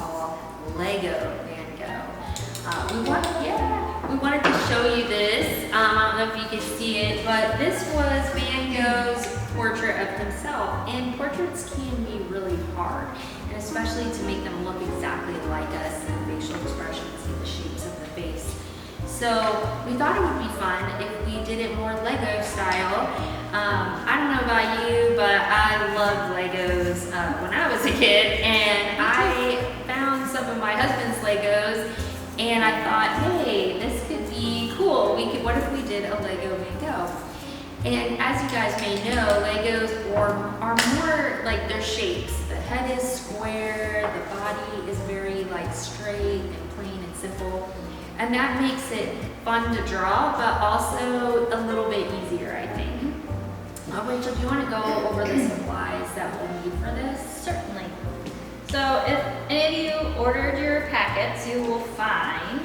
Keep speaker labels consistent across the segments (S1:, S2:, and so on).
S1: call Lego Van Gogh. We wanted to show you this. I don't know if you can see it, but this was Van Gogh's portrait of himself. And portraits can be really hard, and especially to make them look exactly like us and facial expressions and the shapes of the face. So we thought it would be fun if we did it more Lego style. I don't know about you, but I loved Legos when I was a kid, and I found some of my husband's Legos, and I thought, hey, this could be cool. What if we did a Lego Van Gogh? And as you guys may know, Legos are more like their shapes. The head is square, the body is very like straight and plain and simple. And that makes it fun to draw, but also a little bit easier, I think. Rachel, do you want to go over the supplies that we'll need for this?
S2: Certainly. So if any of you ordered your packets, you will find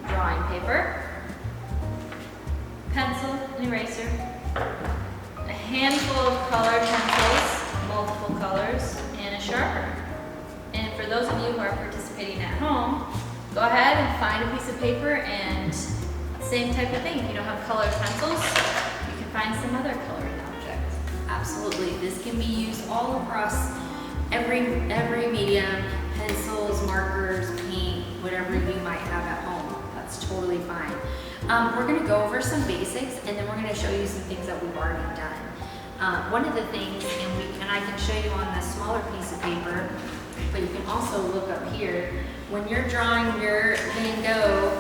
S2: drawing paper, pencil and eraser, a handful of colored pencils, multiple colors, and a sharpener. And for those of you who are participating at home, go ahead and find a piece of paper and same type of thing. If you don't have colored pencils, you can find some other coloring objects.
S1: Absolutely. This can be used all across every medium, pencils, markers, paint, whatever you might have at home. That's totally fine. We're going to go over some basics, and then we're going to show you some things that we've already done. One of the things, and I can show you on the smaller piece of paper, but you can also look up here. When you're drawing your Van Gogh,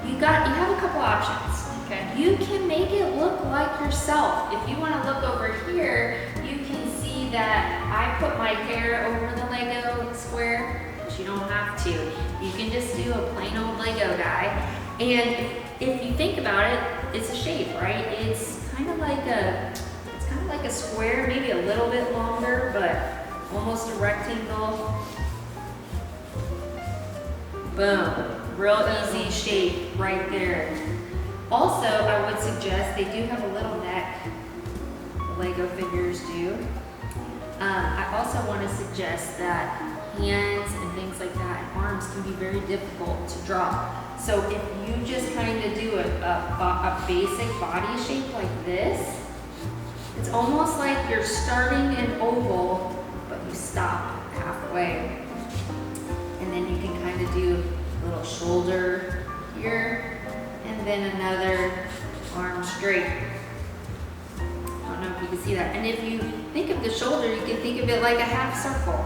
S1: you have a couple options.
S2: Okay.
S1: You can make it look like yourself. If you want to look over here, you can see that I put my hair over the Lego square, but you don't have to. You can just do a plain old Lego guy. And if you think about it, it's a shape, right? It's kind of like a square, maybe a little bit longer, but almost a rectangle. Boom, real easy shape right there. Also, I would suggest they do have a little neck, the Lego figures do. I also want to suggest that hands and things like that, and arms can be very difficult to draw. So if you just kind of do a basic body shape like this, it's almost like you're starting an oval, but you stop halfway. And then you can kind of do a little shoulder here, and then another arm straight. I don't know if you can see that. And if you think of the shoulder, you can think of it like a half circle.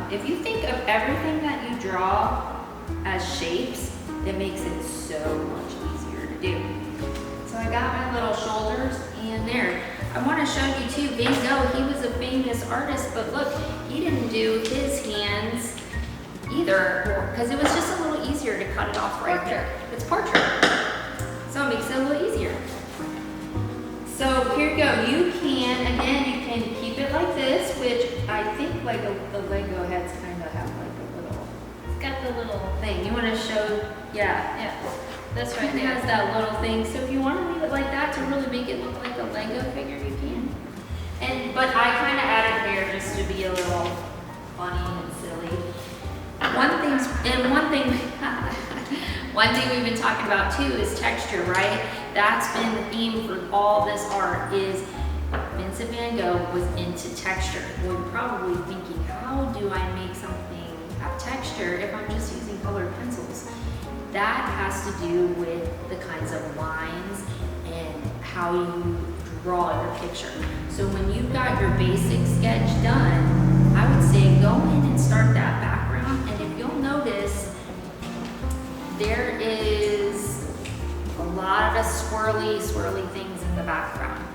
S1: If you think of everything that you draw as shapes, it makes it so much easier to do. So I got my little shoulders in there. I want to show you too, Van Gogh, he was a famous artist, but look, he didn't do his hands either, because it was just a little easier to cut it off right there. It's portrait, so it makes it a little easier. So here you go. You can keep it like this, which I think like the Lego heads kind of have like a little.
S2: It's got the little
S1: Thing you want to show,
S2: yeah. That's right
S1: it
S2: there.
S1: has that little thing. So if you want to leave it like that to really make it look like a Lego figure, you can. But I kind of added hair just to be a little funny and silly. One thing we've been talking about too is texture, right? That's been the theme for all this art. Is Vincent Van Gogh was into texture. Well, you're probably thinking, how do I make something have texture if I'm just using colored pencils? That has to do with the kinds of lines and how you draw your picture. So when you've got your basic sketch done, I would say go in and start that background, and if you'll notice, there is a lot of swirly things in the background.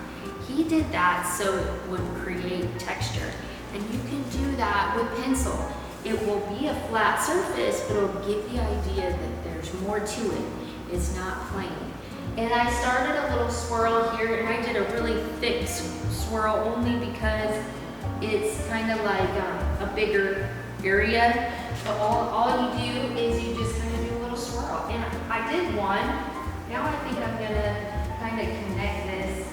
S1: He did that so it would create texture, and you can do that with pencil. It will be a flat surface, but it'll give the idea that there's more to it. It's not plain. And I started a little swirl here, and I did a really thick swirl only because it's kind of like a bigger area. But all you do is you just kind of do a little swirl. And I did one. Now I think I'm gonna kind of connect this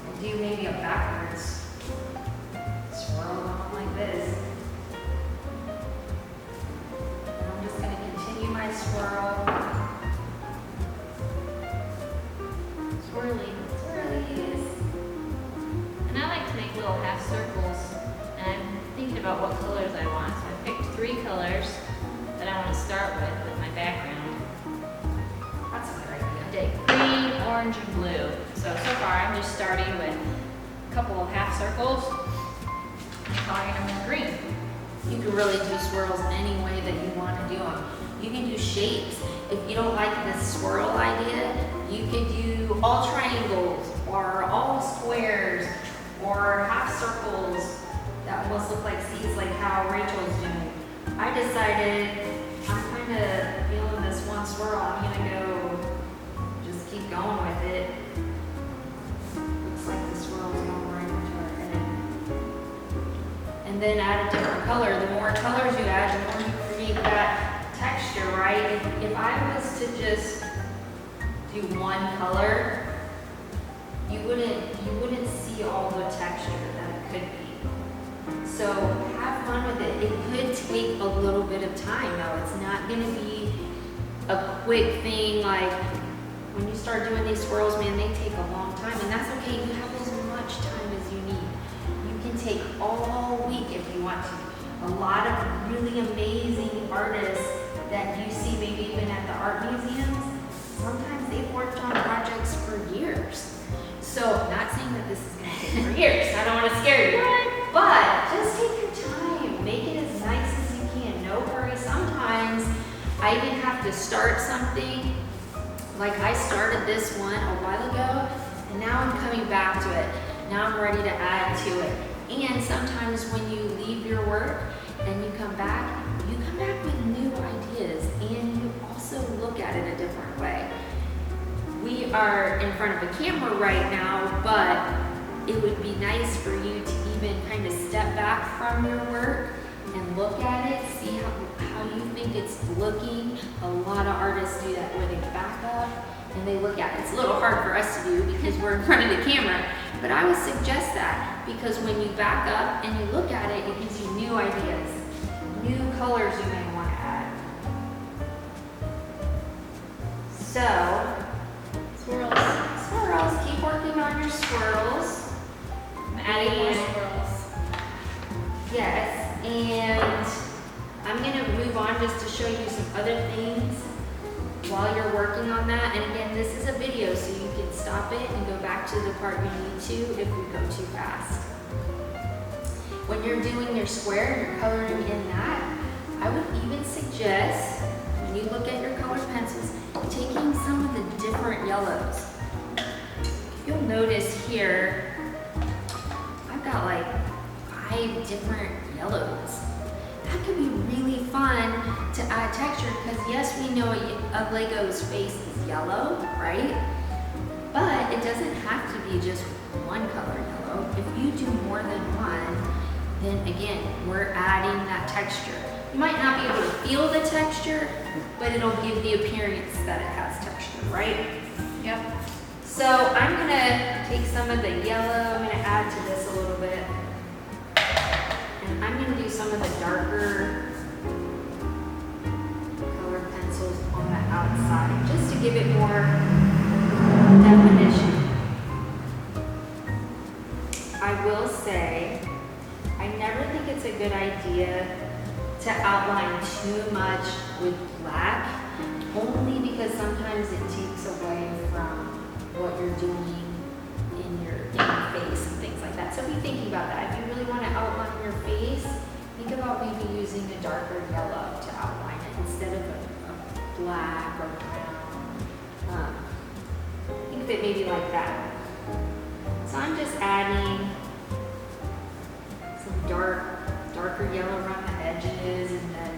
S1: and do maybe a backwards swirl like this. swirl.
S2: Swirly.
S1: Swirlies.
S2: And I like to make little half circles, and I'm thinking about what colors I want. So I picked 3 colors that I want to start with my background.
S1: That's a good idea.
S2: I did green, orange, and blue. So far I'm just starting with a couple of half circles and coloring them in green.
S1: You can really do swirls any way that you want to do them. You can do shapes. If you don't like the swirl idea, you could do all triangles or all squares or half circles that almost look like C's, like how Rachel's doing. I decided I'm kind of feeling this one swirl. I'm gonna go just keep going with it. Looks like the swirl's going right into our head. And then add a different color. The more colors you add, the more you create that texture, right? If I was to just do one color, you wouldn't see all the texture that it could be. So have fun with it. It could take a little bit of time though. It's not gonna be a quick thing. Like when you start doing these swirls, man, they take a long time, and that's okay. You have as much time as you need. You can take all week if you want to. A lot of really amazing artists that you see maybe even at the art museums, sometimes they've worked on projects for years. So, not saying that this is going to take for years. I don't want to scare you. But just take your time. Make it as nice as you can. No hurry. Sometimes I even have to start something. Like I started this one a while ago, and now I'm coming back to it. Now I'm ready to add to it. And sometimes when you leave your work and you come back with new ideas, and you also look at it a different way. We are in front of a camera right now, but it would be nice for you to even kind of step back from your work and look at it, see how you think it's looking. A lot of artists do that where they back up and they look at it. It's a little hard for us to do because we're in front of the camera, but I would suggest that because when you back up and you look at it, it gives you new ideas, new colors you may want to add. So, swirls, keep working on your swirls.
S2: I'm adding more
S1: And-
S2: swirls.
S1: Yes, and I'm gonna move on just to show you some other things while you're working on that. And again, this is a video, so you can stop it and go back to the part you need to if we go too fast. When you're doing your square, you're coloring in that, I would even suggest, when you look at your colored pencils, taking some of the different yellows. You'll notice here, I've got like 5 different yellows. That could be really fun to add texture because yes, we know a Lego's face is yellow, right? But it doesn't have to be just one color yellow. If you do more than one, then again, we're adding that texture. You might not be able to feel the texture, but it'll give the appearance that it has texture, right?
S2: Yep.
S1: So I'm gonna take some of the yellow, I'm gonna add to this a little bit. And I'm gonna do some of the darker colored pencils on the outside, just to give it more definition. I will say, I never think it's a good idea to outline too much with black, only because sometimes it takes away from what you're doing in your face and things like that. So be thinking about that. If you really want to outline your face, think about maybe using a darker yellow to outline it instead of a black or brown. Think of it maybe like that. So I'm just adding some darker yellow around the edges, and then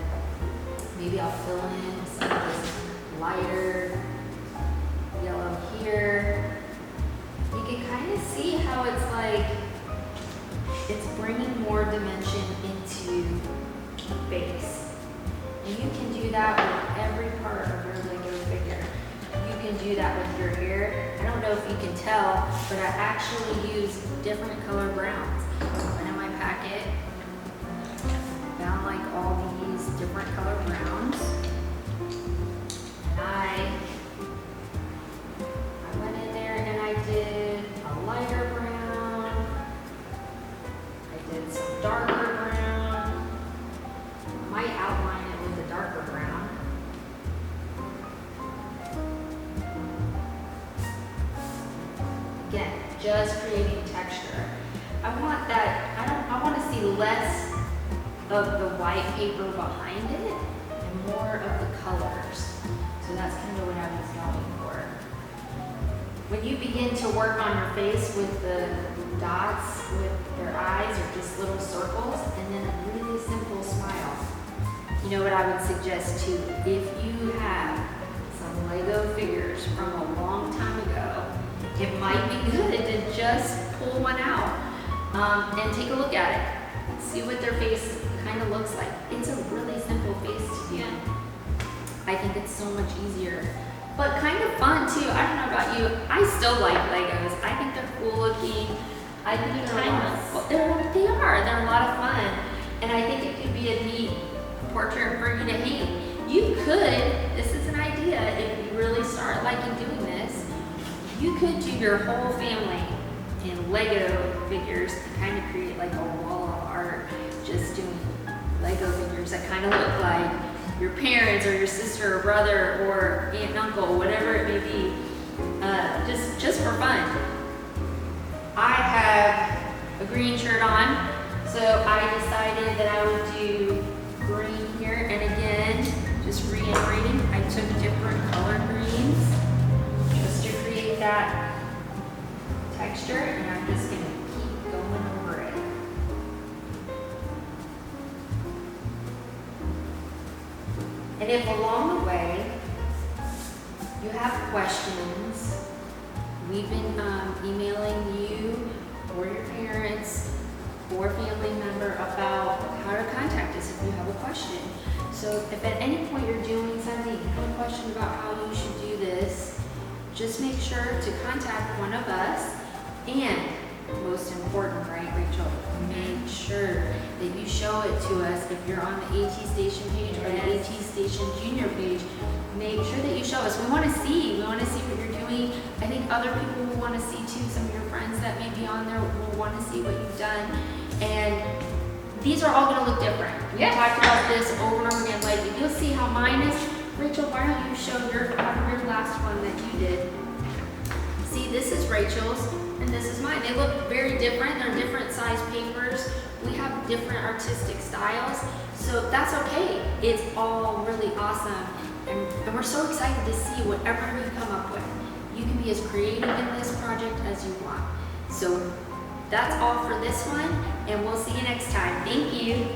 S1: maybe I'll fill in some of this lighter yellow here. You can kind of see how it's like, it's bringing more dimension into the face. And you can do that with every part of your Lego figure. You can do that with your hair. I don't know if you can tell, but I actually use different color browns. And in my packet, I found like all these different color browns. just creating texture. I want that, I want to see less of the white paper behind it and more of the colors. So that's kind of what I was going for. When you begin to work on your face with the dots, with their eyes or just little circles, and then a really simple smile. You know what I would suggest too? If you have some Lego figures from a long time ago, it might be good to just pull one out and take a look at it. See what their face kind of looks like. It's a really simple face to do. I think it's so much easier, but kind of fun too. I don't know about you. I still like Legos. I think they're cool looking. I think they're timeless. They are. They're a lot of fun, and I think it could be a neat portrait for you to hang. You could. This is an idea. If you really start liking doing this, you could do your whole family in Lego figures and kind of create like a wall of art, just doing Lego figures that kind of look like your parents or your sister or brother or aunt and uncle, whatever it may be, just for fun. I have a green shirt on, so I decided that I would do green here, and again, just reiterating, I took different color greens just to create that texture, and I'm just going to keep going over it. And if along the way you have questions, we've been emailing you or your parents or family member about how to contact us if you have a question. So if at any point you're doing something, you have a question about how you should do this, just make sure to contact one of us. And most important, right, Rachel? Make sure that you show it to us if you're on the AT Station page or the AT Station Junior page. Make sure that you show us. We want to see. We want to see what you're doing. I think other people will want to see too. Some of your friends that may be on there will want to see what you've done. And these are all going to look different. We talked about this over and over again lately. You'll see how mine is. Rachel, why don't you show your last one that you did? See, this is Rachel's and this is mine. They look very different. They're different size papers. We have different artistic styles. So that's okay. It's all really awesome. And we're so excited to see whatever you come up with. You can be as creative in this project as you want. So that's all for this one, and we'll see you next time. Thank you.